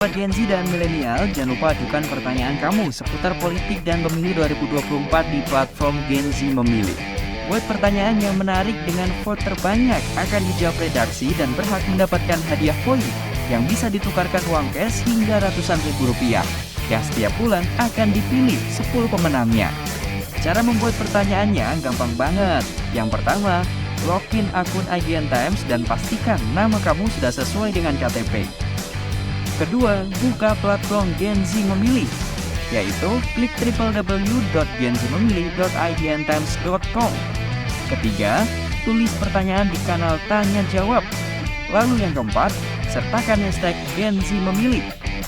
Buat Gen Z dan milenial, jangan lupa ajukan pertanyaan kamu seputar politik dan pemilu 2024 di platform Gen Z Memilih. Buat pertanyaan yang menarik dengan vote terbanyak akan dijawab redaksi dan berhak mendapatkan hadiah poin yang bisa ditukarkan uang cash hingga ratusan ribu rupiah, yang setiap bulan akan dipilih 10 pemenangnya. Cara membuat pertanyaannya gampang banget. Yang pertama, login akun IGN Times dan pastikan nama kamu sudah sesuai dengan KTP. Kedua, buka platform Gen Z Memilih, yaitu klik www.genzmemilih.igntimes.com. Ketiga, tulis pertanyaan di kanal Tanya Jawab. Lalu yang keempat, sertakan hashtag Gen Z Memilih.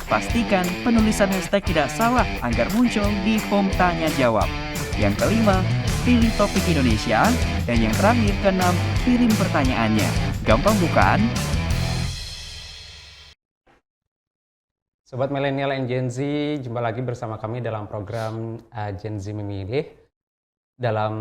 Pastikan penulisan hashtag tidak salah agar muncul di form Tanya Jawab. Yang kelima, pilih topik Indonesia. Dan yang terakhir, keenam, kirim pertanyaannya. Gampang bukan? Sobat Milenial and Gen Z, jumpa lagi bersama kami dalam program Gen Z Memilih. Dalam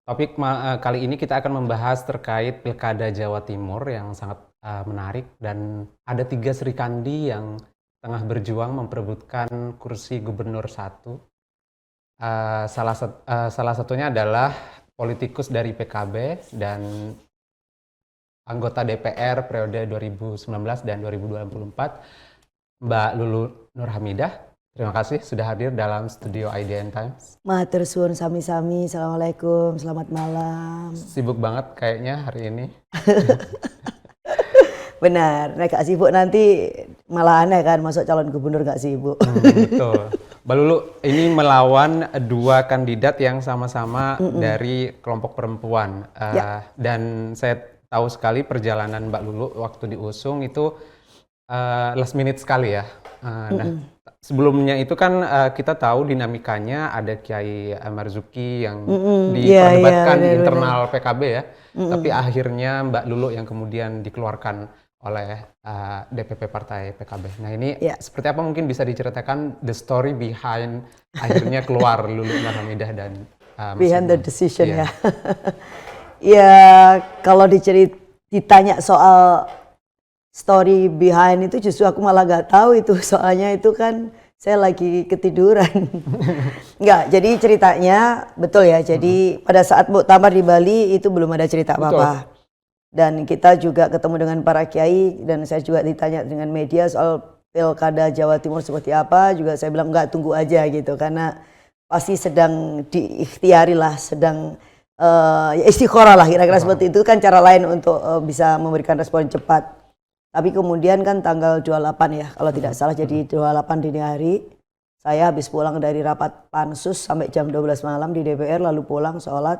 topik kali ini kita akan membahas terkait Pilkada Jawa Timur yang sangat menarik, dan ada 3 serikandi yang tengah berjuang memperebutkan kursi gubernur 1. Salah satunya adalah politikus dari PKB dan anggota DPR periode 2019 dan 2024. Mbak Lulu Nurhamidah, terima kasih sudah hadir dalam studio IGN Times. Matur suwun sami-sami, assalamualaikum, selamat malam. Sibuk banget kayaknya hari ini. Benar, nek gak sibuk nanti malah aneh kan, masuk calon gubernur gak sibuk. Betul. Mbak Lulu, ini melawan 2 kandidat yang sama-sama dari kelompok perempuan. Dan saya tahu sekali perjalanan Mbak Lulu waktu diusung itu last minute sekali ya. Nah, sebelumnya itu kan kita tahu dinamikanya ada Kiai Marzuki yang diperdebatkan di internal PKB ya. Tapi akhirnya Mbak Lulu yang kemudian dikeluarkan oleh DPP Partai PKB. Nah ini seperti apa mungkin bisa diceritakan the story behind akhirnya keluar Lulu Nurhamidah dan behind the decision ya. Ya kalau ditanya soal story behind itu justru aku malah gak tahu itu, soalnya itu kan saya lagi ketiduran. Enggak, jadi ceritanya betul ya, jadi pada saat muktamar di Bali itu belum ada cerita apa-apa. Dan kita juga ketemu dengan para kiai, dan saya juga ditanya dengan media soal Pilkada Jawa Timur seperti apa, juga saya bilang enggak, tunggu aja gitu, karena pasti sedang diikhtiari lah, sedang ya istikharah lah kira-kira seperti itu kan cara lain untuk bisa memberikan respon cepat. Tapi kemudian kan tanggal 28 ya, kalau tidak salah, jadi 28 dini hari, saya habis pulang dari rapat pansus sampai jam 12 malam di DPR, lalu pulang sholat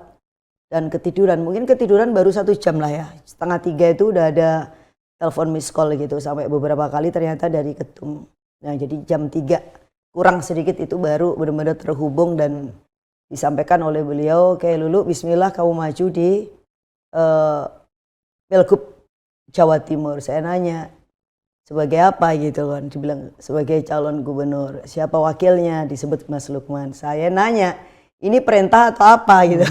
dan ketiduran. Mungkin ketiduran baru 1 jam lah ya, 2:30 itu udah ada telepon miss call gitu, sampai beberapa kali ternyata dari ketum. Nah jadi jam 3 kurang sedikit itu baru benar-benar terhubung dan disampaikan oleh beliau, "Oke Lulu, bismillah kamu maju di Pilgub Jawa Timur." Saya nanya, sebagai apa gitu kan? Dibilang sebagai calon gubernur. Siapa wakilnya? Disebut Mas Lukman. Saya nanya, ini perintah atau apa gitu?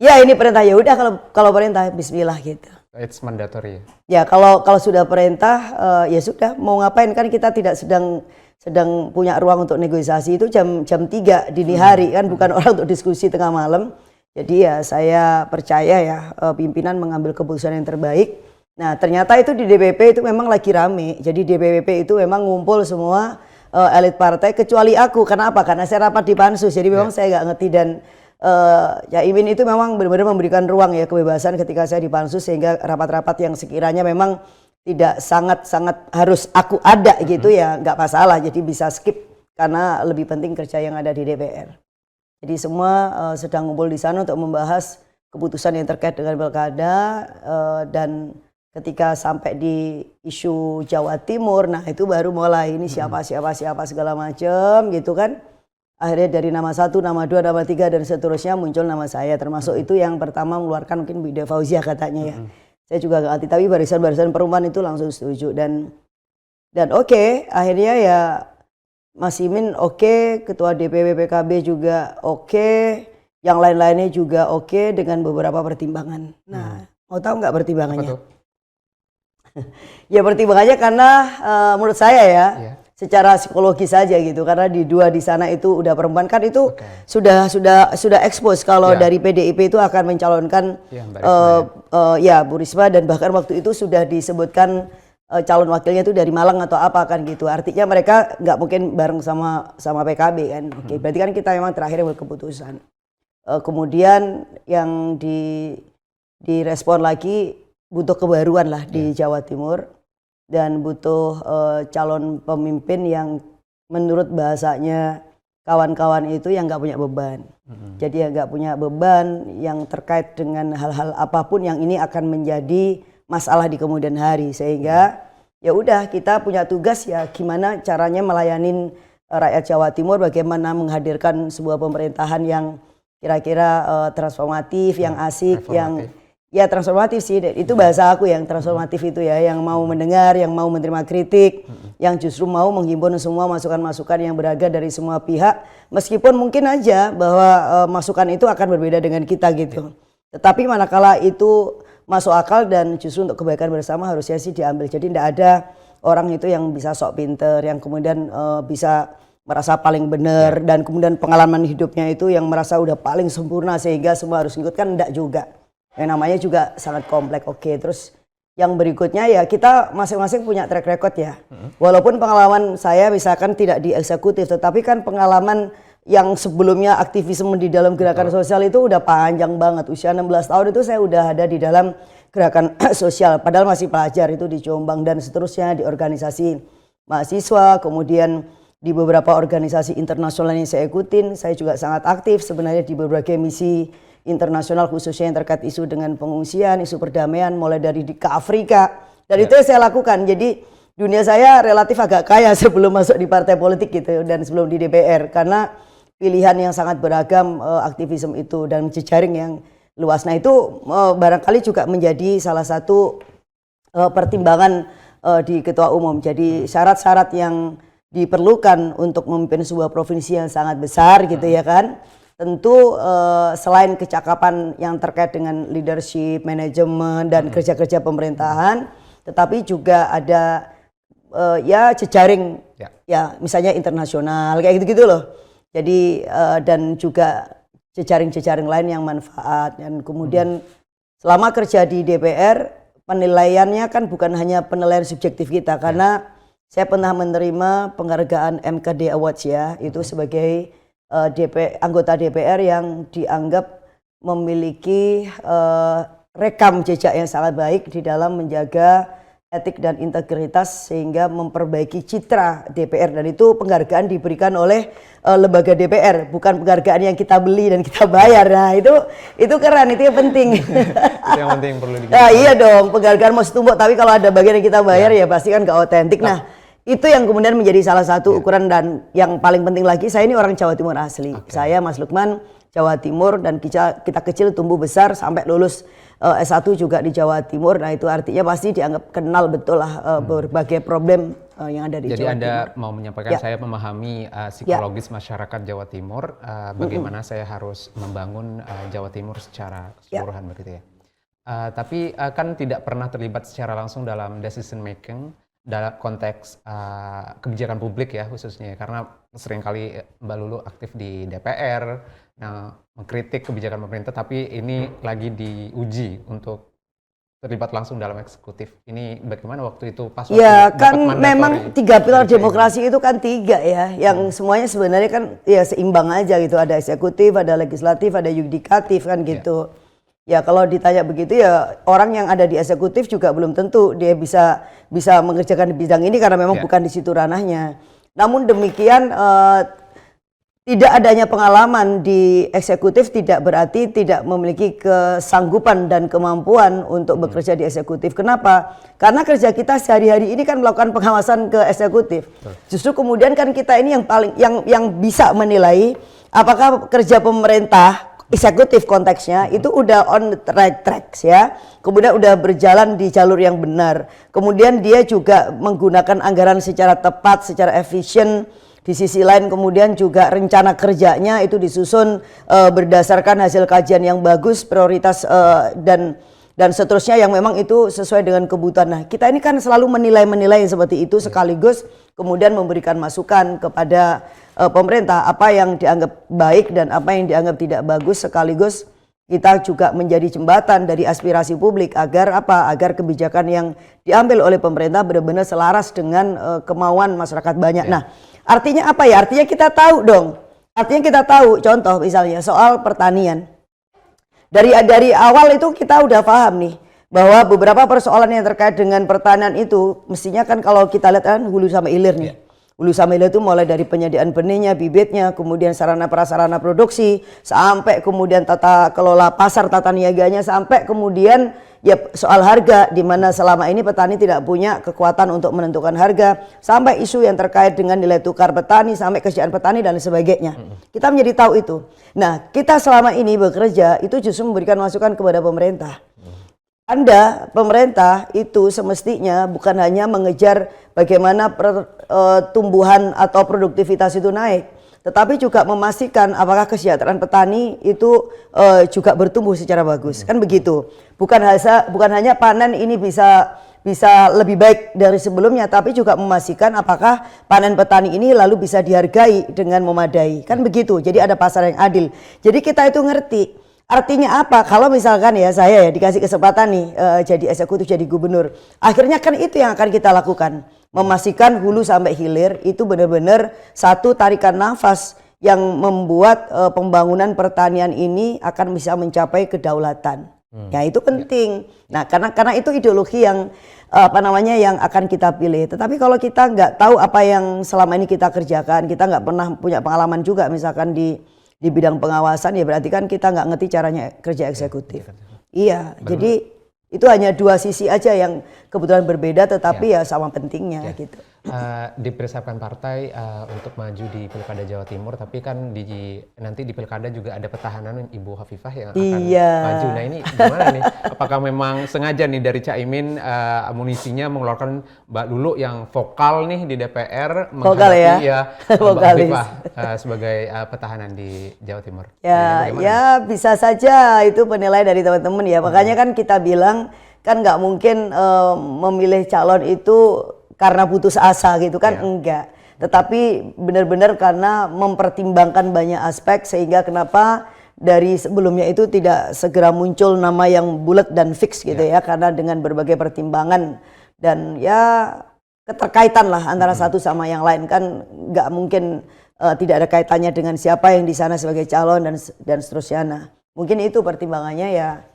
Ya ini perintah, ya udah kalau perintah bismillah gitu. It's mandatory. Ya kalau sudah perintah ya sudah, mau ngapain, kan kita tidak sedang punya ruang untuk negosiasi, itu jam 3 dini hari kan, bukan orang untuk diskusi tengah malam. Jadi ya saya percaya ya pimpinan mengambil keputusan yang terbaik. Nah ternyata itu di DPP itu memang lagi rame. Jadi di DPP itu memang ngumpul semua elit partai kecuali aku. Kenapa? Karena saya rapat di pansus. Jadi memang saya nggak ngerti, dan ya Imin itu memang benar-benar memberikan ruang ya kebebasan ketika saya di pansus, sehingga rapat-rapat yang sekiranya memang tidak sangat harus aku ada gitu ya nggak masalah. Jadi bisa skip karena lebih penting kerja yang ada di DPR. Jadi semua sedang ngumpul di sana untuk membahas keputusan yang terkait dengan pilkada, dan ketika sampai di isu Jawa Timur, nah itu baru mulai ini siapa segala macam gitu kan. Akhirnya dari nama 1, nama 2, nama 3 dan seterusnya muncul nama saya, termasuk itu yang pertama mengeluarkan mungkin Bu Ida Fauziah katanya ya. Saya juga gak ngerti, tapi barisan-barisan perempuan itu langsung setuju, dan oke, akhirnya ya Mas Imin oke, Ketua DPW PKB juga oke, yang lain-lainnya juga oke dengan beberapa pertimbangan. Nah, mau tahu nggak pertimbangannya? Ya pertimbangannya karena menurut saya ya, Iya. secara psikologis saja gitu, karena di dua di sana itu udah perempuan kan itu sudah expose kalau Ya. dari PDIP itu akan mencalonkan Ya, Mbak Risma ya Bu Risma, dan bahkan waktu itu sudah disebutkan calon wakilnya itu dari Malang atau apa kan gitu. Artinya mereka nggak mungkin bareng sama PKB kan. Oke, berarti kan kita memang terakhir yang berkeputusan. Kemudian yang direspon lagi butuh kebaruan lah di Jawa Timur, dan butuh calon pemimpin yang menurut bahasanya kawan-kawan itu yang nggak punya beban. Jadi yang nggak punya beban yang terkait dengan hal-hal apapun yang ini akan menjadi masalah di kemudian hari, sehingga ya udah kita punya tugas ya gimana caranya melayanin rakyat Jawa Timur, bagaimana menghadirkan sebuah pemerintahan yang kira-kira transformatif, yang asik, yang ya transformatif sih, itu bahasa aku yang transformatif itu ya, yang mau mendengar, yang mau menerima kritik, yang justru mau menghimpun semua masukan-masukan yang beragam dari semua pihak, meskipun mungkin aja bahwa masukan itu akan berbeda dengan kita gitu. Tetapi manakala itu masuk akal dan justru untuk kebaikan bersama, harusnya sih diambil. Jadi tidak ada orang itu yang bisa sok pinter, yang kemudian bisa merasa paling benar, dan kemudian pengalaman hidupnya itu yang merasa udah paling sempurna sehingga semua harus ikut, kan enggak juga. Yang namanya juga sangat kompleks. Oke, terus yang berikutnya ya kita masing-masing punya track record ya. Walaupun pengalaman saya misalkan tidak di eksekutif, tetapi kan pengalaman yang sebelumnya aktivisme di dalam gerakan sosial itu udah panjang banget. Usia 16 tahun itu saya udah ada di dalam gerakan sosial, padahal masih pelajar itu di Jombang dan seterusnya, di organisasi mahasiswa, kemudian di beberapa organisasi internasional yang saya ikutin. Saya juga sangat aktif sebenarnya di berbagai misi internasional, khususnya yang terkait isu dengan pengungsian, isu perdamaian, mulai dari ke Afrika, dan itu yang saya lakukan. Jadi dunia saya relatif agak kaya sebelum masuk di partai politik gitu, dan sebelum di DPR, karena pilihan yang sangat beragam aktivisme itu dan jejaring yang luas. Nah itu barangkali juga menjadi salah satu pertimbangan di ketua umum. Jadi syarat-syarat yang diperlukan untuk memimpin sebuah provinsi yang sangat besar gitu ya kan. Tentu selain kecakapan yang terkait dengan leadership, manajemen, dan kerja-kerja pemerintahan, tetapi juga ada ya jejaring ya misalnya internasional kayak gitu-gitu loh. Jadi dan juga jejaring-jejaring lain yang manfaat. Dan kemudian selama kerja di DPR, penilaiannya kan bukan hanya penilaian subjektif kita, karena saya pernah menerima penghargaan MKD Awards ya, itu sebagai anggota DPR yang dianggap memiliki rekam jejak yang sangat baik di dalam menjaga etik dan integritas sehingga memperbaiki citra DPR, dan itu penghargaan diberikan oleh lembaga DPR, bukan penghargaan yang kita beli dan kita bayar. Nah itu keren, itu yang penting. Itu yang penting perlu diingat. Nah, iya dong, penghargaan mau setumpuk tapi kalau ada bagian yang kita bayar ya pasti kan gak otentik. Nah itu yang kemudian menjadi salah satu ukuran, dan yang paling penting lagi, saya ini orang Jawa Timur asli. Saya Mas Lukman Jawa Timur, dan kita kecil tumbuh besar sampai lulus S1 juga di Jawa Timur. Nah itu artinya pasti dianggap kenal betul lah berbagai problem yang ada di Jadi Jawa Anda Timur. mau menyampaikan saya memahami psikologis masyarakat Jawa Timur, bagaimana saya harus membangun Jawa Timur secara keseluruhan begitu ya. Tapi kan tidak pernah terlibat secara langsung dalam decision making dalam konteks kebijakan publik ya khususnya, karena seringkali Mbak Lulu aktif di DPR, nah mengkritik kebijakan pemerintah, tapi ini lagi diuji untuk terlibat langsung dalam eksekutif. Ini bagaimana waktu itu pas waktu Ya kan dapat memang mandatori 3 pilar demokrasi itu kan 3 ya, yang semuanya sebenarnya kan ya seimbang aja gitu, ada eksekutif, ada legislatif, ada yudikatif kan gitu. Ya kalau ditanya begitu ya, orang yang ada di eksekutif juga belum tentu dia bisa mengerjakan di bidang ini karena memang bukan di situ ranahnya. Namun demikian tidak adanya pengalaman di eksekutif tidak berarti tidak memiliki kesanggupan dan kemampuan untuk bekerja di eksekutif. Kenapa? Karena kerja kita sehari-hari ini kan melakukan pengawasan ke eksekutif. Justru kemudian kan kita ini yang bisa menilai apakah kerja pemerintah eksekutif konteksnya itu udah on the right tracks ya, kemudian udah berjalan di jalur yang benar, kemudian dia juga menggunakan anggaran secara tepat, secara efisien. Di sisi lain kemudian juga rencana kerjanya itu disusun berdasarkan hasil kajian yang bagus, prioritas dan dan seterusnya yang memang itu sesuai dengan kebutuhan. Nah, kita ini kan selalu menilai seperti itu sekaligus kemudian memberikan masukan kepada pemerintah apa yang dianggap baik dan apa yang dianggap tidak bagus, sekaligus kita juga menjadi jembatan dari aspirasi publik agar agar kebijakan yang diambil oleh pemerintah benar-benar selaras dengan kemauan masyarakat banyak. Nah, artinya apa ya? Artinya kita tahu dong. Artinya kita tahu, contoh misalnya soal pertanian. Dari awal itu kita udah paham nih bahwa beberapa persoalan yang terkait dengan pertanian itu mestinya kan kalau kita lihat kan hulu sama hilir nih. Hulu sama hilir itu mulai dari penyediaan benihnya, bibitnya, kemudian sarana prasarana produksi, sampai kemudian tata kelola pasar, tata niaganya, sampai kemudian ya soal harga, di mana selama ini petani tidak punya kekuatan untuk menentukan harga, sampai isu yang terkait dengan nilai tukar petani, sampai kesejahteraan petani dan sebagainya. Kita menjadi tahu itu. Nah, kita selama ini bekerja itu justru memberikan masukan kepada pemerintah. Anda, pemerintah itu semestinya bukan hanya mengejar bagaimana pertumbuhan atau produktivitas itu naik, tetapi juga memastikan apakah kesejahteraan petani itu juga bertumbuh secara bagus. Kan begitu. Bukan hanya panen ini bisa lebih baik dari sebelumnya, tapi juga memastikan apakah panen petani ini lalu bisa dihargai dengan memadai. Kan begitu. Jadi ada pasar yang adil. Jadi kita itu ngerti. Artinya apa? Kalau misalkan ya saya ya dikasih kesempatan nih jadi eksekutif, jadi gubernur, akhirnya kan itu yang akan kita lakukan, memastikan hulu sampai hilir itu benar-benar satu tarikan nafas yang membuat pembangunan pertanian ini akan bisa mencapai kedaulatan. Ya itu penting. Nah karena itu ideologi yang yang akan kita pilih. Tetapi kalau kita nggak tahu apa yang selama ini kita kerjakan, kita nggak pernah punya pengalaman juga misalkan di bidang pengawasan, ya berarti kan kita nggak ngerti caranya kerja eksekutif. Iya, jadi itu hanya dua sisi aja yang kebetulan berbeda, tetapi ya sama pentingnya gitu. Dipersiapkan partai untuk maju di Pilkada Jawa Timur, tapi kan nanti di Pilkada juga ada petahana Ibu Hovifah yang akan maju. Nah ini gimana nih? Apakah memang sengaja nih dari Caimin amunisinya mengeluarkan Mbak Lulu yang vokal nih di DPR menghadapi Mbak Hovifah sebagai petahana di Jawa Timur? Ya bisa saja itu penilaian dari teman-teman ya. Makanya kan kita bilang kan nggak mungkin memilih calon itu karena putus asa gitu kan, enggak. Tetapi benar-benar karena mempertimbangkan banyak aspek, sehingga kenapa dari sebelumnya itu tidak segera muncul nama yang bulat dan fix gitu ya, karena dengan berbagai pertimbangan dan ya keterkaitan lah antara satu sama yang lain, kan nggak mungkin tidak ada kaitannya dengan siapa yang di sana sebagai calon dan seterusnya. Nah, mungkin itu pertimbangannya ya,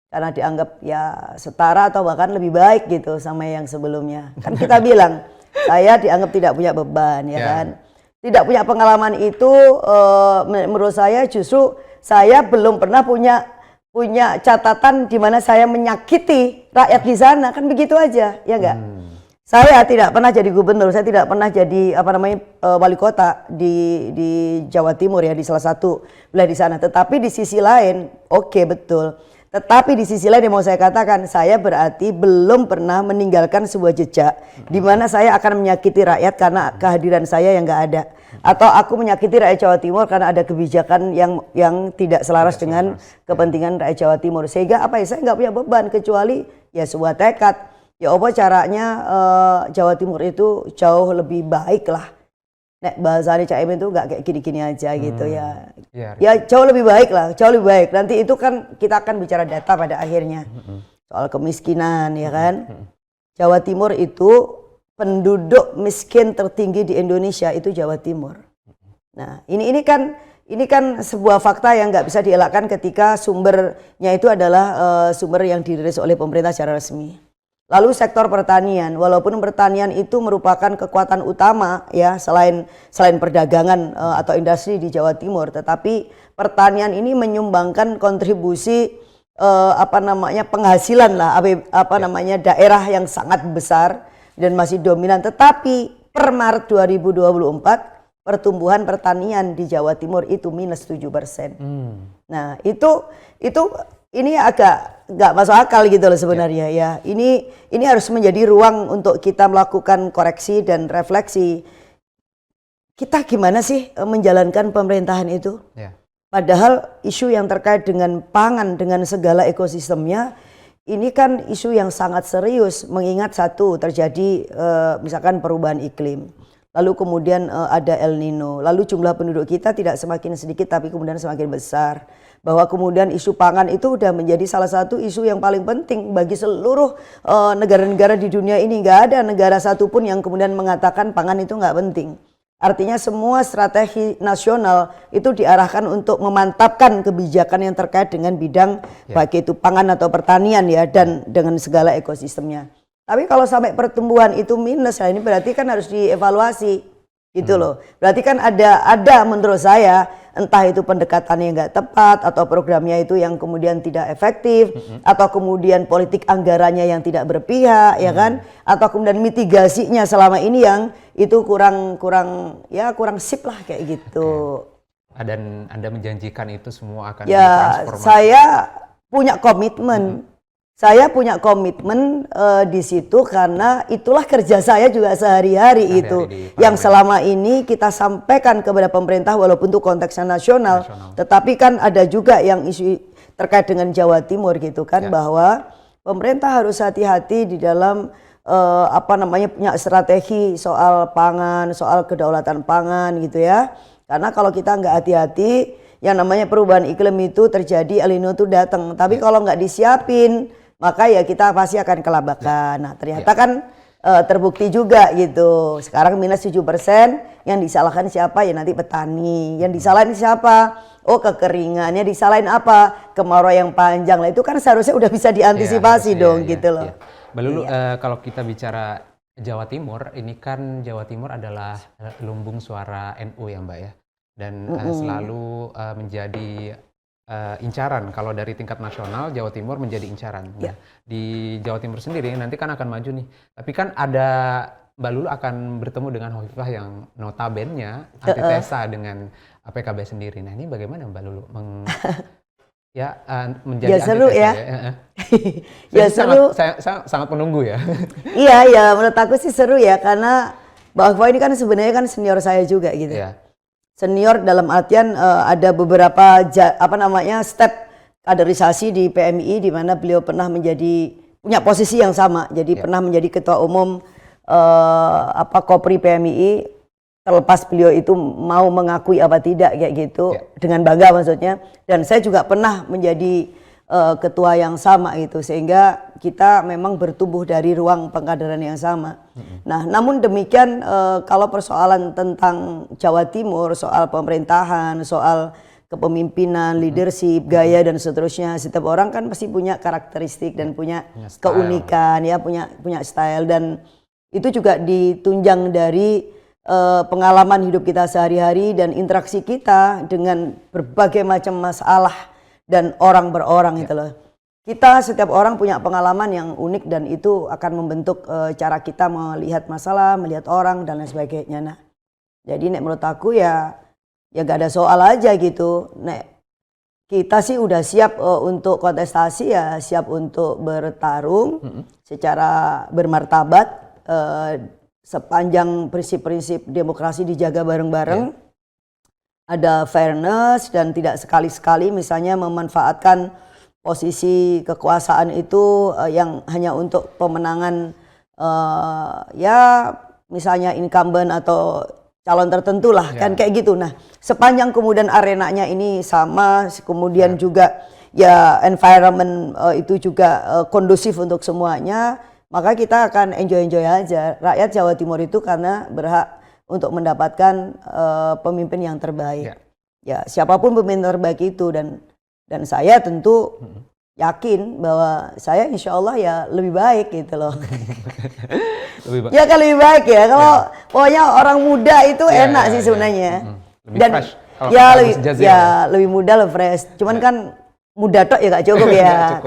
karena dianggap ya setara atau bahkan lebih baik gitu sama yang sebelumnya. Kan kita bilang, saya dianggap tidak punya beban ya kan. Tidak punya pengalaman itu menurut saya justru saya belum pernah punya catatan di mana saya menyakiti rakyat di sana, kan begitu aja ya enggak. Saya tidak pernah jadi gubernur, saya tidak pernah jadi wali kota di Jawa Timur ya, di salah satu wilayah di sana. Tetapi di sisi lain, oke, betul. Tetapi di sisi lain yang mau saya katakan, saya berarti belum pernah meninggalkan sebuah jejak di mana saya akan menyakiti rakyat karena kehadiran saya yang nggak ada, atau aku menyakiti rakyat Jawa Timur karena ada kebijakan yang tidak selaras dengan kepentingan rakyat Jawa Timur. Sehingga saya nggak punya beban kecuali ya sebuah tekad. Ya apa caranya Jawa Timur itu jauh lebih baik lah. Nek bahasanya Caimin itu nggak kayak gini-gini aja gitu ya. Ya jauh lebih baik lah, jauh lebih baik. Nanti itu kan kita akan bicara data pada akhirnya. Soal kemiskinan ya kan. Jawa Timur itu penduduk miskin tertinggi di Indonesia itu Jawa Timur. Nah, ini kan sebuah fakta yang nggak bisa dielakkan ketika sumbernya itu adalah sumber yang dirilis oleh pemerintah secara resmi. Lalu sektor pertanian, walaupun pertanian itu merupakan kekuatan utama ya selain perdagangan atau industri di Jawa Timur, tetapi pertanian ini menyumbangkan kontribusi penghasilan lah daerah yang sangat besar dan masih dominan. Tetapi per Maret 2024 pertumbuhan pertanian di Jawa Timur itu minus 7%. Nah ini agak nggak masuk akal gitu loh sebenarnya ya. Ini harus menjadi ruang untuk kita melakukan koreksi dan refleksi. Kita gimana sih menjalankan pemerintahan itu? Padahal isu yang terkait dengan pangan dengan segala ekosistemnya ini kan isu yang sangat serius, mengingat satu terjadi misalkan perubahan iklim, lalu kemudian ada El Nino, lalu jumlah penduduk kita tidak semakin sedikit tapi kemudian semakin besar, bahwa kemudian isu pangan itu udah menjadi salah satu isu yang paling penting bagi seluruh negara-negara di dunia ini. Nggak ada negara satupun yang kemudian mengatakan pangan itu nggak penting. Artinya semua strategi nasional itu diarahkan untuk memantapkan kebijakan yang terkait dengan bidang baik itu pangan atau pertanian ya, dan dengan segala ekosistemnya. Tapi kalau sampai pertumbuhan itu minus, nah ini berarti kan harus dievaluasi gitu loh. Berarti kan ada menurut saya entah itu pendekatannya nggak tepat atau programnya itu yang kemudian tidak efektif atau kemudian politik anggarannya yang tidak berpihak ya kan, atau kemudian mitigasinya selama ini yang itu kurang sip lah kayak gitu. Dan Anda menjanjikan itu semua akan Ya, ditransformasi. saya punya komitmen. Saya punya komitmen di situ karena itulah kerja saya juga sehari-hari itu. Yang selama ini kita sampaikan kepada pemerintah walaupun itu konteksnya nasional. Tetapi kan ada juga yang isu terkait dengan Jawa Timur gitu kan, bahwa pemerintah harus hati-hati di dalam punya strategi soal pangan, soal kedaulatan pangan gitu ya. Karena kalau kita nggak hati-hati, yang namanya perubahan iklim itu terjadi, El Nino itu datang. Tapi kalau nggak disiapin, maka ya kita pasti akan kelabakan. Nah ternyata kan terbukti juga gitu. Sekarang minus 7%, yang disalahkan siapa? Ya nanti petani. Yang disalahin siapa? Oh kekeringannya. Disalahin apa? Kemarau yang panjang lah. Itu kan seharusnya udah bisa diantisipasi dong gitu loh. Mbak Lulu, kalau kita bicara Jawa Timur, ini kan Jawa Timur adalah lumbung suara NU ya Mbak ya. Dan selalu menjadi incaran. Kalau dari tingkat nasional, Jawa Timur menjadi incaran. Nah, di Jawa Timur sendiri nanti kan akan maju nih. Tapi kan ada, Mbak Lulu akan bertemu dengan Hovifah yang notabene antitesa dengan PKB sendiri. Nah ini bagaimana Mbak Lulu menjadi ya seru ya. Ya seru. Saya sangat menunggu ya. Iya, menurut aku sih seru ya, karena Mbak Hovifah ini kan sebenarnya kan senior saya juga gitu. Senior dalam artian ada beberapa step kaderisasi di PMI di mana beliau pernah punya posisi yang sama. Jadi pernah menjadi ketua umum Kopri PMI, terlepas beliau itu mau mengakui apa tidak kayak gitu, dengan bangga maksudnya. Dan saya juga pernah menjadi ketua yang sama gitu, sehingga kita memang bertumbuh dari ruang pengkaderan yang sama. Nah, namun demikian kalau persoalan tentang Jawa Timur, soal pemerintahan, soal kepemimpinan, leadership, gaya dan seterusnya, setiap orang kan pasti punya karakteristik dan punya keunikan ya, punya style, dan itu juga ditunjang dari pengalaman hidup kita sehari-hari dan interaksi kita dengan berbagai macam masalah dan orang berorang gitu loh. Kita setiap orang punya pengalaman yang unik dan itu akan membentuk cara kita melihat masalah, melihat orang dan lain sebagainya. Nah, jadi menurut aku ya gak ada soal aja gitu. Kita sih udah siap untuk kontestasi, ya siap untuk bertarung secara bermartabat, sepanjang prinsip-prinsip demokrasi dijaga bareng-bareng. Ada fairness dan tidak sekali-sekali misalnya memanfaatkan posisi kekuasaan itu yang hanya untuk pemenangan misalnya incumbent atau calon tertentu lah kan kayak gitu. Nah, sepanjang kemudian arenanya ini sama, kemudian juga ya environment itu juga kondusif untuk semuanya, maka kita akan enjoy aja. Rakyat Jawa Timur itu karena berhak untuk mendapatkan pemimpin yang terbaik. Ya, siapapun pemimpin terbaik itu, dan saya tentu yakin bahwa saya insya Allah ya lebih baik gitu loh. Ya kan lebih baik ya. Kalau pokoknya orang muda itu enak sih sebenarnya. Dan lebih muda, lebih fresh. Cuman kan muda tok ya gak cukup ya.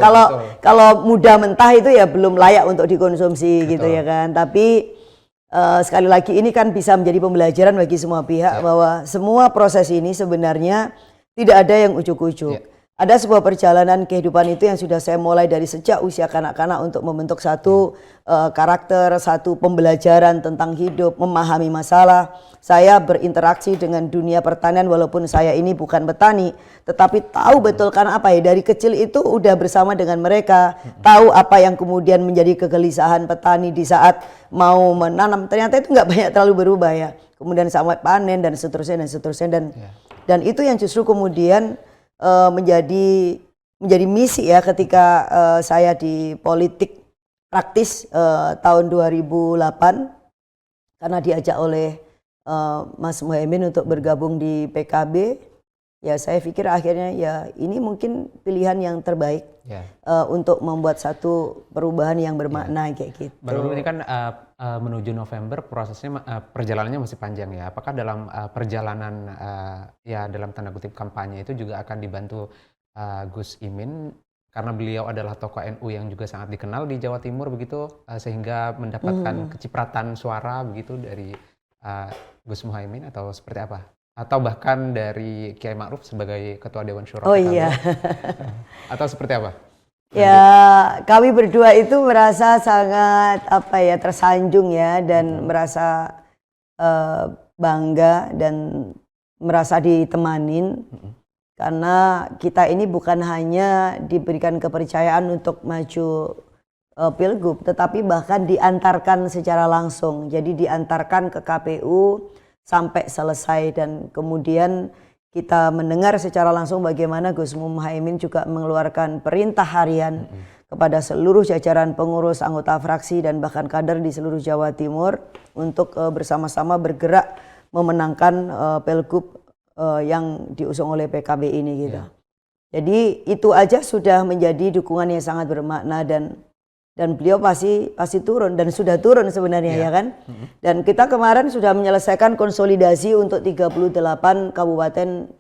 Kalau muda mentah itu ya belum layak untuk dikonsumsi gitu ya kan. Tapi sekali lagi ini kan bisa menjadi pembelajaran bagi semua pihak bahwa semua proses ini sebenarnya tidak ada yang ujuk-ujuk. ada sebuah perjalanan kehidupan itu yang sudah saya mulai dari sejak usia kanak-kanak untuk membentuk satu karakter, satu pembelajaran tentang hidup, memahami masalah. Saya berinteraksi dengan dunia pertanian walaupun saya ini bukan petani, tetapi tahu betul karena apa ya, dari kecil itu udah bersama dengan mereka, tahu apa yang kemudian menjadi kegelisahan petani di saat mau menanam. Ternyata itu nggak banyak terlalu berubah ya. Kemudian sampai panen dan seterusnya dan itu yang justru kemudian menjadi misi ya ketika saya di politik praktis tahun 2008 karena diajak oleh Mas Muhaimin untuk bergabung di PKB. Ya saya pikir akhirnya ya ini mungkin pilihan yang terbaik untuk membuat satu perubahan yang bermakna kayak gitu. Baru ini kan menuju November prosesnya perjalanannya masih panjang ya. Apakah dalam perjalanan ya dalam tanda kutip kampanye itu juga akan dibantu Gus Imin karena beliau adalah tokoh NU yang juga sangat dikenal di Jawa Timur begitu sehingga mendapatkan kecipratan suara begitu dari Gus Muhaimin atau seperti apa? Atau bahkan dari Kiai Ma'ruf sebagai Ketua Dewan Syuro PKB? Iya. Atau seperti apa? Ya, kami berdua itu merasa sangat tersanjung ya dan merasa bangga dan merasa ditemanin karena kita ini bukan hanya diberikan kepercayaan untuk maju pilgub, tetapi bahkan diantarkan secara langsung. Jadi diantarkan ke KPU sampai selesai dan kemudian kita mendengar secara langsung bagaimana Gus Muhaimin juga mengeluarkan perintah harian kepada seluruh jajaran pengurus, anggota fraksi dan bahkan kader di seluruh Jawa Timur untuk bersama-sama bergerak memenangkan pilgub yang diusung oleh PKB ini gitu. Jadi itu aja sudah menjadi dukungan yang sangat bermakna dan beliau pasti turun dan sudah turun sebenarnya ya kan. Dan kita kemarin sudah menyelesaikan konsolidasi untuk 38 kabupaten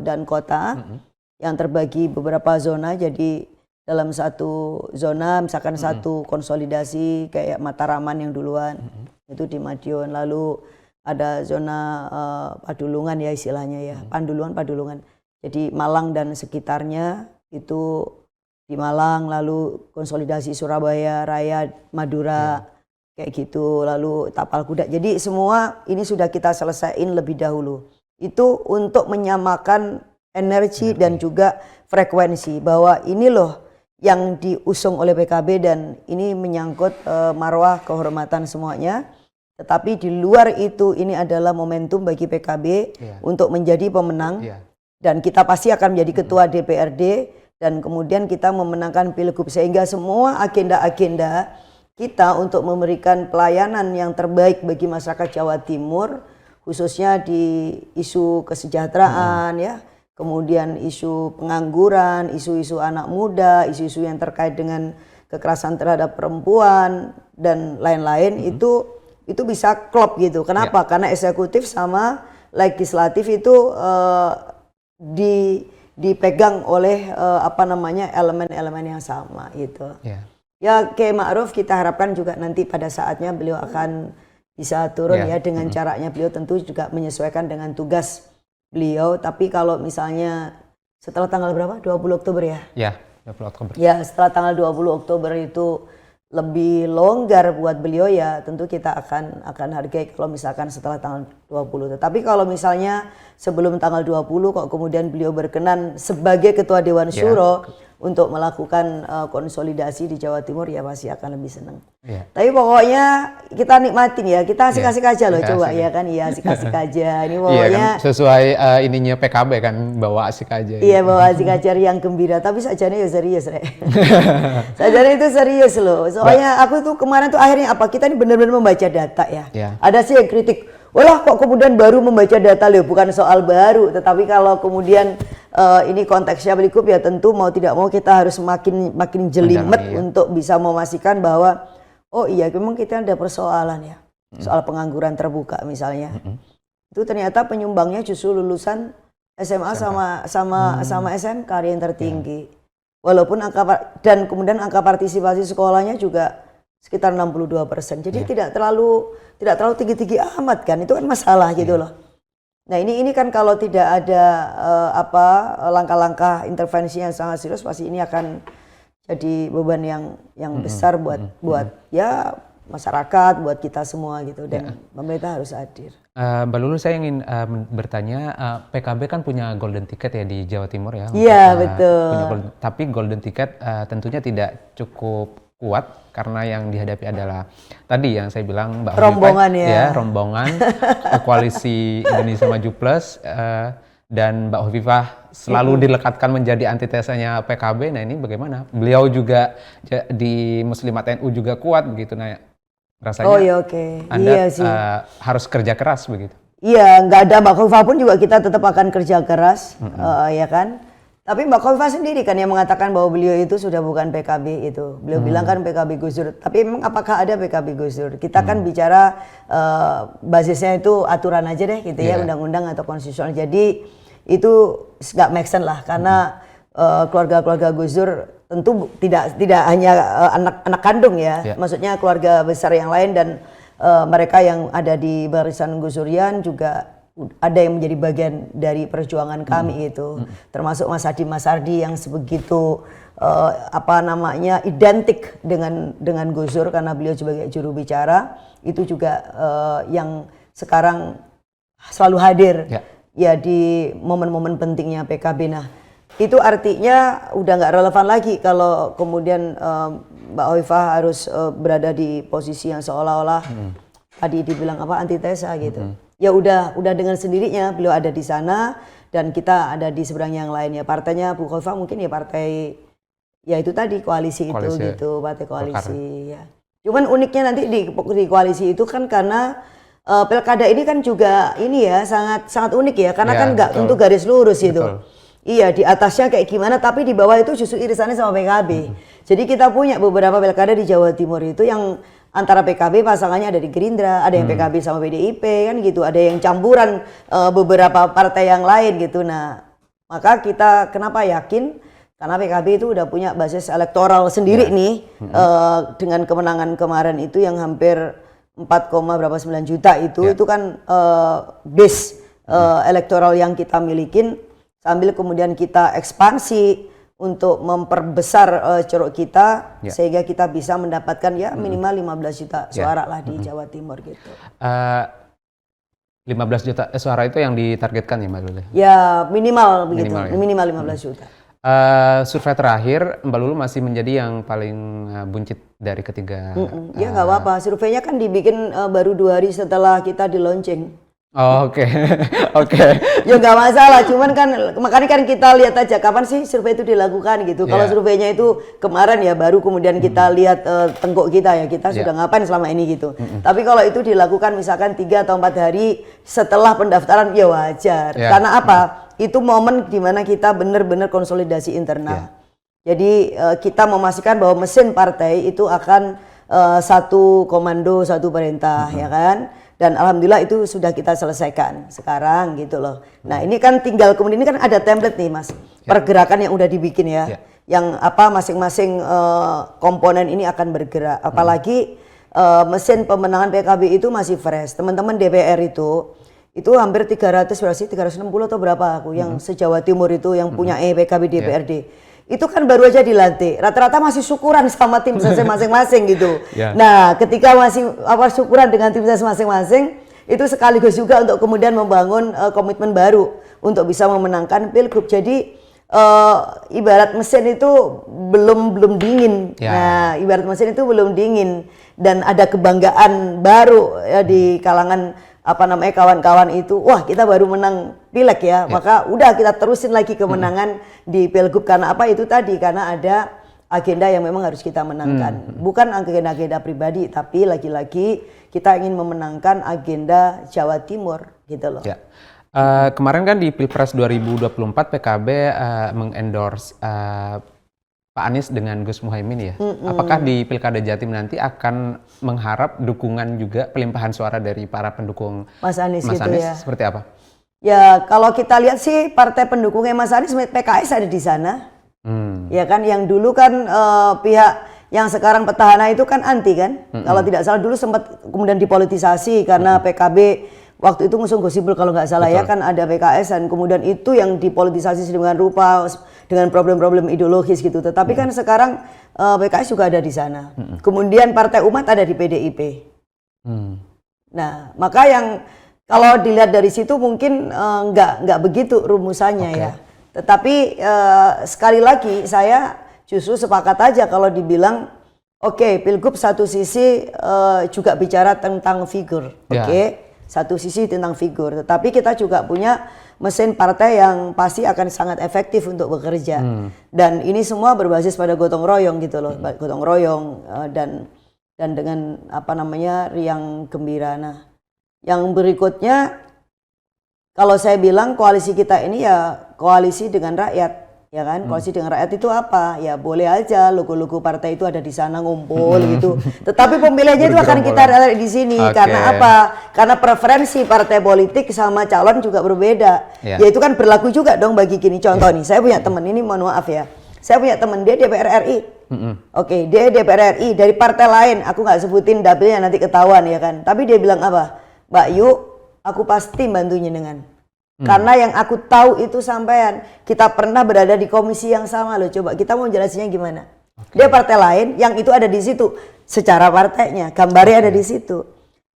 dan kota yang terbagi beberapa zona. Jadi dalam satu zona misalkan satu konsolidasi kayak Mataraman yang duluan itu di Madiun, lalu ada zona Padulungan ya istilahnya ya, Padulungan. Jadi Malang dan sekitarnya itu di Malang, lalu konsolidasi Surabaya, Raya, Madura, kayak gitu, lalu Tapal Kuda. Jadi semua ini sudah kita selesaiin lebih dahulu. Itu untuk menyamakan energi dan juga frekuensi bahwa ini loh yang diusung oleh PKB dan ini menyangkut marwah kehormatan semuanya. Tetapi di luar itu ini adalah momentum bagi PKB untuk menjadi pemenang dan kita pasti akan menjadi ketua DPRD. Dan kemudian kita memenangkan pilgub sehingga semua agenda-agenda kita untuk memberikan pelayanan yang terbaik bagi masyarakat Jawa Timur khususnya di isu kesejahteraan ya, kemudian isu pengangguran, isu-isu anak muda, isu-isu yang terkait dengan kekerasan terhadap perempuan dan lain-lain itu bisa klop gitu. Kenapa? Karena eksekutif sama legislatif itu dipegang oleh elemen-elemen yang sama gitu. Ya Kiai Ma'ruf kita harapkan juga nanti pada saatnya beliau akan bisa turun ya dengan caranya beliau tentu juga menyesuaikan dengan tugas beliau. Tapi kalau misalnya setelah tanggal berapa? 20 Oktober ya? Ya, 20 Oktober. Ya, setelah tanggal 20 Oktober itu lebih longgar buat beliau ya tentu kita akan hargai kalau misalkan setelah tanggal 20. Tetapi kalau misalnya sebelum tanggal 20 kok kemudian beliau berkenan sebagai Ketua Dewan Syuro untuk melakukan konsolidasi di Jawa Timur ya pasti akan lebih senang. Tapi pokoknya kita nikmatin ya, kita asik-asik aja loh coba ya kan, iya asik-asik aja. Ini pokoknya kan, sesuai ininya PKB kan bawa asik aja. Iya bawa asik aja yang gembira, tapi sajane ya serius Rek. Sajane itu serius loh. Soalnya aku tuh kemarin tuh akhirnya apa, kita ini benar-benar membaca data ya. Ada sih yang kritik, walah kok kemudian baru membaca data loh, bukan soal baru, tetapi kalau kemudian ini konteksnya pilgub ya tentu mau tidak mau kita harus makin jelimet untuk bisa memastikan bahwa oh iya memang kita ada persoalan ya, soal pengangguran terbuka misalnya. Itu ternyata penyumbangnya justru lulusan SMA sama SMK yang tertinggi. Walaupun dan kemudian angka partisipasi sekolahnya juga sekitar 62%. Jadi tidak terlalu tinggi-tinggi amat kan, itu kan masalah gitu loh. Nah ini kan kalau tidak ada langkah-langkah intervensi yang sangat serius, pasti ini akan jadi beban yang besar buat ya masyarakat, buat kita semua gitu, dan pemerintah harus hadir. Mbak Lulu, saya ingin bertanya, PKB kan punya golden ticket ya di Jawa Timur ya. Iya, betul. Tapi golden ticket tentunya tidak cukup kuat karena yang dihadapi adalah tadi yang saya bilang Mbak rombongan rombongan koalisi Indonesia Maju Plus, dan Mbak Hovifah selalu dilekatkan menjadi antitesanya PKB. Nah ini bagaimana? Beliau juga di Muslimat NU juga kuat begitu. Nah rasanya Anda harus kerja keras begitu. Iya, nggak ada Mbak Hovifah pun juga kita tetap akan kerja keras, ya kan. Tapi Mbak Hovifah sendiri kan yang mengatakan bahwa beliau itu sudah bukan PKB itu. Beliau bilang kan PKB Gus Dur. Tapi memang apakah ada PKB Gus Dur? Kita kan bicara basisnya itu aturan aja deh gitu ya, undang-undang atau konstitusional. Jadi itu nggak make sense lah, karena keluarga-keluarga Gus Dur tentu tidak hanya anak kandung ya. Maksudnya keluarga besar yang lain, dan mereka yang ada di barisan Gus Durian juga ada yang menjadi bagian dari perjuangan kami itu, termasuk Mas Ardi yang sebegitu identik dengan Gus Dur karena beliau sebagai juru bicara, itu juga yang sekarang selalu hadir ya di momen-momen pentingnya PKB. Nah itu artinya udah nggak relevan lagi kalau kemudian Mbak Hovifah harus berada di posisi yang seolah-olah tadi dibilang antitesa gitu. Ya udah dengan sendirinya beliau ada di sana dan kita ada di seberang yang lainnya. Partainya Bu Hovifah mungkin ya partai ya itu tadi koalisi itu gitu, partai koalisi ya. Cuman uniknya nanti di koalisi itu kan karena pilkada ini kan juga ini ya sangat unik ya, karena kan nggak untuk garis lurus itu. Iya, di atasnya kayak gimana, tapi di bawah itu justru irisannya sama PKB. Jadi kita punya beberapa pilkada di Jawa Timur itu yang antara PKB pasangannya ada di Gerindra, ada yang PKB sama PDIP kan gitu, ada yang campuran beberapa partai yang lain gitu. Nah, maka kita kenapa yakin? Karena PKB itu udah punya basis elektoral sendiri nih, dengan kemenangan kemarin itu yang hampir 4,9 juta itu kan base elektoral yang kita milikin, sambil kemudian kita ekspansi untuk memperbesar ceruk kita sehingga kita bisa mendapatkan ya minimal 15 juta suara lah di Jawa Timur gitu. 15 juta suara itu yang ditargetkan ya Mbak Lulu? Ya minimal begitu, minimal 15 juta. Survei terakhir Mbak Lulu masih menjadi yang paling buncit dari ketiga. Ya nggak apa-apa, surveinya kan dibikin baru 2 hari setelah kita di launching. Oh, oke. Ya nggak masalah, cuman kan makanya kan kita lihat aja kapan sih survei itu dilakukan gitu. Kalau surveinya itu kemarin ya baru kemudian kita lihat tengkuk kita ya, kita sudah ngapain selama ini gitu. Tapi kalau itu dilakukan misalkan 3 atau 4 hari setelah pendaftaran ya wajar. Karena apa? Itu momen dimana kita benar-benar konsolidasi internal. Jadi kita memastikan bahwa mesin partai itu akan satu komando, satu perintah, ya kan? Dan alhamdulillah itu sudah kita selesaikan sekarang gitu loh. Nah ini kan tinggal kemudian ini kan ada template nih Mas, pergerakan yang udah dibikin ya, yang masing-masing komponen ini akan bergerak. Apalagi mesin pemenangan PKB itu masih fresh. Teman-teman DPR itu hampir 360 atau berapa aku yang se-Jawa Timur itu yang punya PKB DPRD. Itu kan baru aja dilantik, rata-rata masih syukuran sama tim ses masing-masing gitu. Nah, ketika masih syukuran dengan tim ses masing-masing, itu sekaligus juga untuk kemudian membangun komitmen baru untuk bisa memenangkan pilgub. Jadi ibarat mesin itu belum dingin. Nah, ibarat mesin itu belum dingin dan ada kebanggaan baru ya di kalangan kawan-kawan itu, wah kita baru menang pileg ya, maka udah kita terusin lagi kemenangan di pilgub. Karena apa itu tadi, karena ada agenda yang memang harus kita menangkan, bukan agenda-agenda pribadi, tapi lagi-lagi kita ingin memenangkan agenda Jawa Timur gitu loh. Kemarin kan di Pilpres 2024 PKB mengendorse Pak Anies dengan Gus Muhaimin ya. Apakah di Pilkada Jatim nanti akan mengharap dukungan juga pelimpahan suara dari para pendukung Mas Anies gitu ya? Seperti apa? Ya kalau kita lihat sih partai pendukungnya Mas Anies, PKS ada di sana. Ya kan, yang dulu kan pihak yang sekarang petahana itu kan anti kan. Kalau tidak salah dulu sempat kemudian dipolitisasi karena PKB waktu itu ngusung Gus Ipul kalau nggak salah ya, kan ada PKS dan kemudian itu yang dipolitisasi sedemikian rupa dengan problem-problem ideologis gitu. Tetapi kan sekarang PKS juga ada di sana. Kemudian Partai Umat ada di PDIP. Nah, maka yang kalau dilihat dari situ mungkin nggak begitu rumusannya ya. Tetapi sekali lagi saya justru sepakat aja kalau dibilang oke, Pilgub satu sisi juga bicara tentang figur, satu sisi tentang figur. Tetapi kita juga punya mesin partai yang pasti akan sangat efektif untuk bekerja. Dan ini semua berbasis pada gotong royong gitu loh, gotong royong dan dengan apa namanya riang gembira. Nah, yang berikutnya kalau saya bilang koalisi kita ini ya koalisi dengan rakyat. Ya kan, koalisi dengan rakyat itu apa? Ya boleh aja logo-logo partai itu ada di sana ngumpul gitu. Tetapi pemilihnya itu akan kita lihat di sini. Karena apa? Karena preferensi partai politik sama calon juga berbeda. Ya itu kan berlaku juga dong bagi gini. Contoh nih, saya punya teman ini, mohon maaf ya. Saya punya teman dia DPR RI. Oke, dia DPR RI dari partai lain. Aku nggak sebutin dapilnya nanti ketahuan ya kan. Tapi dia bilang apa? Mbak Yu, aku pasti bantunya dengan. Karena yang aku tahu itu sampean, kita pernah berada di komisi yang sama loh. Coba kita mau jelasinnya gimana? Dia partai lain yang itu ada di situ secara partainya, gambarnya ada di situ.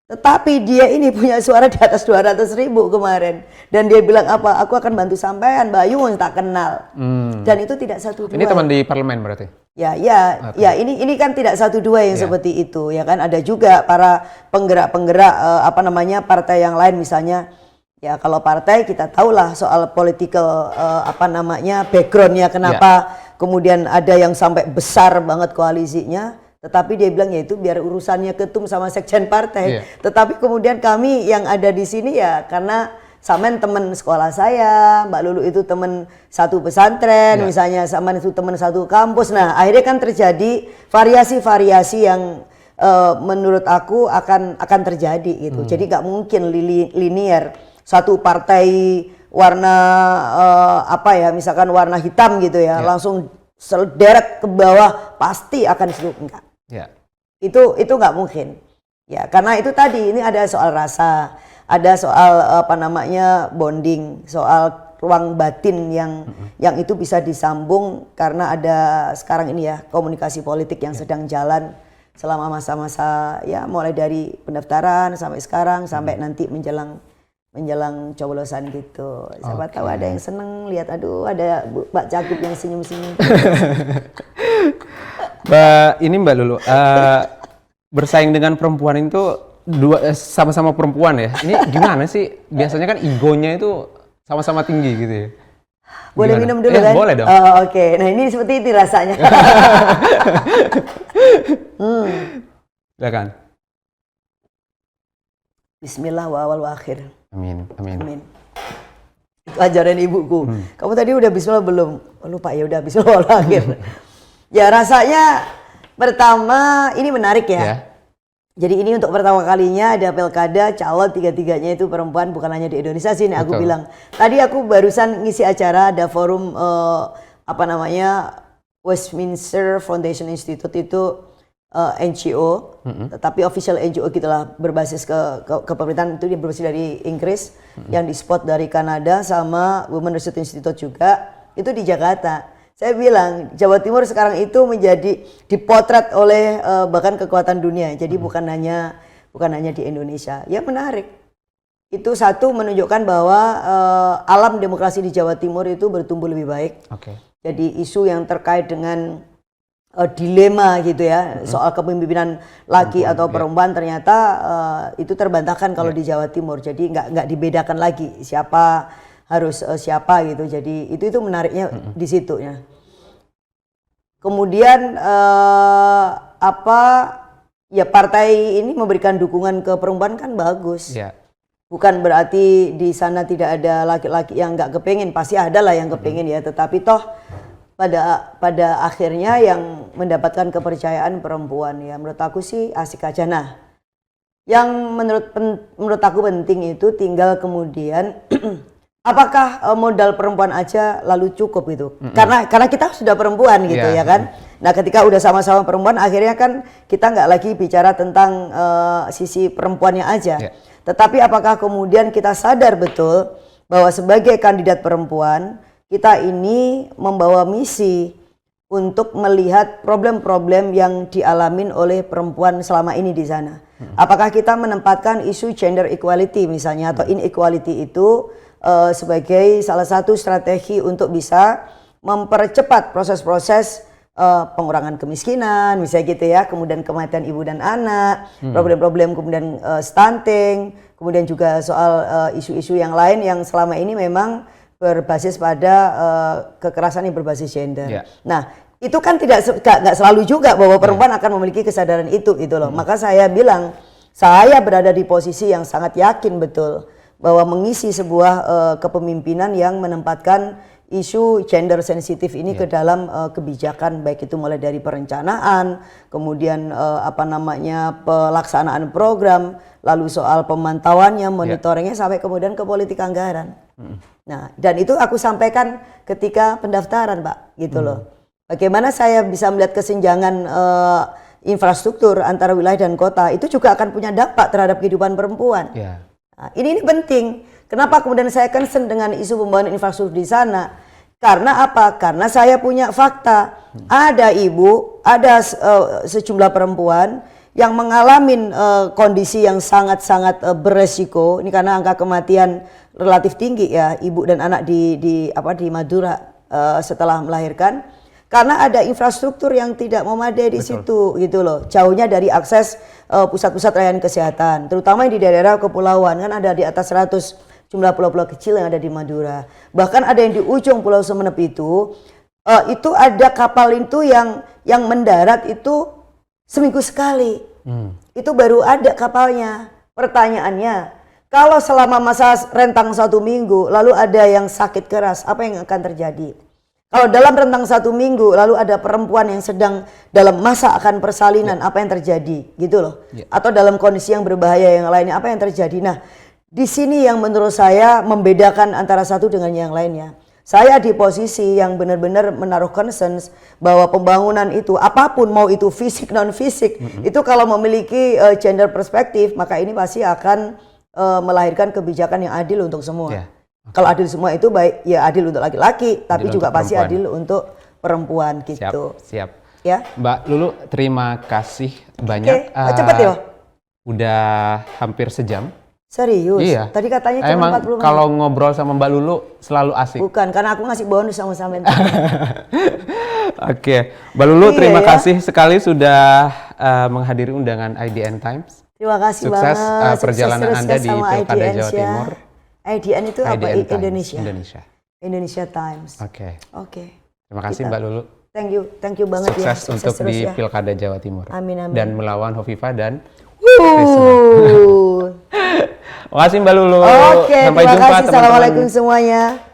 Tetapi dia ini punya suara di atas 200.000 kemarin. Dan dia bilang apa? Aku akan bantu sampean, Bayu tak kenal. Dan itu tidak satu dua. Ini teman di parlemen berarti? Ya, ini kan tidak satu dua yang seperti itu, ya kan? Ada juga para penggerak-penggerak partai yang lain misalnya. Ya kalau partai kita tahulah soal political backgroundnya kenapa kemudian ada yang sampai besar banget koalisinya, tetapi dia bilang ya itu biar urusannya ketum sama sekjen partai. Tetapi kemudian kami yang ada di sini ya karena Samen teman sekolah saya, Mbak Lulu itu teman satu pesantren, misalnya Samen itu teman satu kampus. Nah akhirnya kan terjadi variasi-variasi yang menurut aku akan terjadi gitu. Jadi nggak mungkin linear. Satu partai warna misalkan warna hitam gitu ya, langsung sederet ke bawah pasti akan seluruh enggak. Itu nggak mungkin. Ya, karena itu tadi ini ada soal rasa, ada soal bonding, soal ruang batin yang itu bisa disambung karena ada sekarang ini ya komunikasi politik yang sedang jalan selama masa-masa ya mulai dari pendaftaran sampai sekarang sampai nanti menjelang coblosan gitu. Siapa tahu ada yang seneng lihat ada Mbak Cagup yang senyum-senyum. Mbak Lulu, bersaing dengan perempuan itu sama-sama perempuan ya. Ini gimana sih? Biasanya kan egonya itu sama-sama tinggi gitu ya. Boleh minum dulu kan? Boleh dong. Oke. Nah ini seperti itu rasanya. Silakan. Bismillah wa awal wa akhir. Amin. Itu ajaran ibuku. Kamu tadi udah bismillah belum? Oh, lupa ya udah bismillah wa akhir. Ya rasanya pertama ini menarik ya. Jadi ini untuk pertama kalinya ada pilkada calon tiga-tiganya itu perempuan bukan hanya di Indonesia sih. Ini aku bilang. Tadi aku barusan ngisi acara ada forum Westminster Foundation Institute itu NGO, tapi official NGO gitulah berbasis ke pemerintahan itu dia berbasis dari Inggris, yang di-spot dari Kanada sama Women Research Institute juga itu di Jakarta. Saya bilang Jawa Timur sekarang itu menjadi dipotret oleh bahkan kekuatan dunia. Jadi bukan hanya di Indonesia. Ya menarik. Itu satu menunjukkan bahwa alam demokrasi di Jawa Timur itu bertumbuh lebih baik. Jadi isu yang terkait dengan dilema gitu ya soal kepemimpinan laki atau perempuan ternyata itu terbantahkan kalau di Jawa Timur. Jadi nggak dibedakan lagi siapa harus siapa gitu. Jadi itu menariknya di situ ya. Kemudian partai ini memberikan dukungan ke perempuan kan bagus. Bukan berarti di sana tidak ada laki-laki yang nggak kepingin, pasti ada lah yang kepingin ya. Tetapi toh pada akhirnya yang mendapatkan kepercayaan perempuan ya menurut aku sih asik aja. Nah yang menurut aku penting itu tinggal kemudian apakah modal perempuan aja lalu cukup gitu. Karena kita sudah perempuan gitu ya kan. Nah ketika udah sama-sama perempuan akhirnya kan kita nggak lagi bicara tentang sisi perempuannya aja. Tetapi apakah kemudian kita sadar betul bahwa sebagai kandidat perempuan, kita ini membawa misi untuk melihat problem-problem yang dialamin oleh perempuan selama ini di sana. Apakah kita menempatkan isu gender equality misalnya atau inequality itu sebagai salah satu strategi untuk bisa mempercepat proses-proses pengurangan kemiskinan, misalnya gitu ya, kemudian kematian ibu dan anak, problem-problem kemudian stunting, kemudian juga soal isu-isu yang lain yang selama ini memang berbasis pada kekerasan yang berbasis gender. Nah, itu kan nggak selalu juga bahwa perempuan akan memiliki kesadaran itu gitu loh. Maka saya bilang, saya berada di posisi yang sangat yakin betul bahwa mengisi sebuah kepemimpinan yang menempatkan isu gender sensitif ini ke dalam kebijakan, baik itu mulai dari perencanaan, kemudian pelaksanaan program, lalu soal pemantauannya, monitoringnya, sampai kemudian ke politik anggaran. Nah, dan itu aku sampaikan ketika pendaftaran, Pak, gitu loh. Bagaimana saya bisa melihat kesenjangan infrastruktur antara wilayah dan kota, itu juga akan punya dampak terhadap kehidupan perempuan. Nah, ini penting. Kenapa kemudian saya concern dengan isu pembangunan infrastruktur di sana? Karena apa? Karena saya punya fakta. Ada ibu, ada sejumlah perempuan yang mengalami kondisi yang sangat-sangat beresiko. Ini karena angka kematian relatif tinggi ya, ibu dan anak di Madura setelah melahirkan. Karena ada infrastruktur yang tidak memadai di situ gitu loh. Jauhnya dari akses pusat-pusat layanan kesehatan, terutama di daerah kepulauan, kan ada di atas 100 jumlah pulau-pulau kecil yang ada di Madura. Bahkan ada yang di ujung Pulau Sumeneb itu ada kapal itu yang mendarat itu seminggu sekali. Itu baru ada kapalnya. Pertanyaannya, kalau selama masa rentang 1 minggu lalu ada yang sakit keras, apa yang akan terjadi? Kalau dalam rentang 1 minggu lalu ada perempuan yang sedang dalam masa akan persalinan, apa yang terjadi gitu loh? Atau dalam kondisi yang berbahaya yang lainnya, apa yang terjadi? Nah, di sini yang menurut saya membedakan antara satu dengan yang lainnya. Saya di posisi yang benar-benar menaruh concerns bahwa pembangunan itu, apapun mau itu fisik non fisik, itu kalau memiliki gender perspektif, maka ini pasti akan melahirkan kebijakan yang adil untuk semua. Kalau adil semua itu baik, ya adil untuk laki-laki, tapi juga pasti adil untuk perempuan gitu. Siap. Ya, Mbak Lulu, terima kasih banyak. Cepet ya? Udah hampir sejam. Serius? Iya. Tadi katanya cuma 40 menit. Kalau ngobrol sama Mbak Lulu selalu asik. Bukan, karena aku ngasih bonus sama sampean. Oke, Mbak Lulu, terima kasih sekali sudah menghadiri undangan IDN Times. Terima kasih banget. Sukses perjalanan Sukses Anda di Pilkada Jawa ya. Timur. IDN itu apa? Times, Indonesia Times. Oke. Terima kasih Kita. Mbak Lulu. Thank you banget Sukses ya. untuk di ya. Pilkada Jawa Timur. Amin. Dan melawan Hovifah dan Makasih Mbak Lulu. Oke, Sampai terima jumpa kasih. teman-teman. Assalamualaikum semuanya.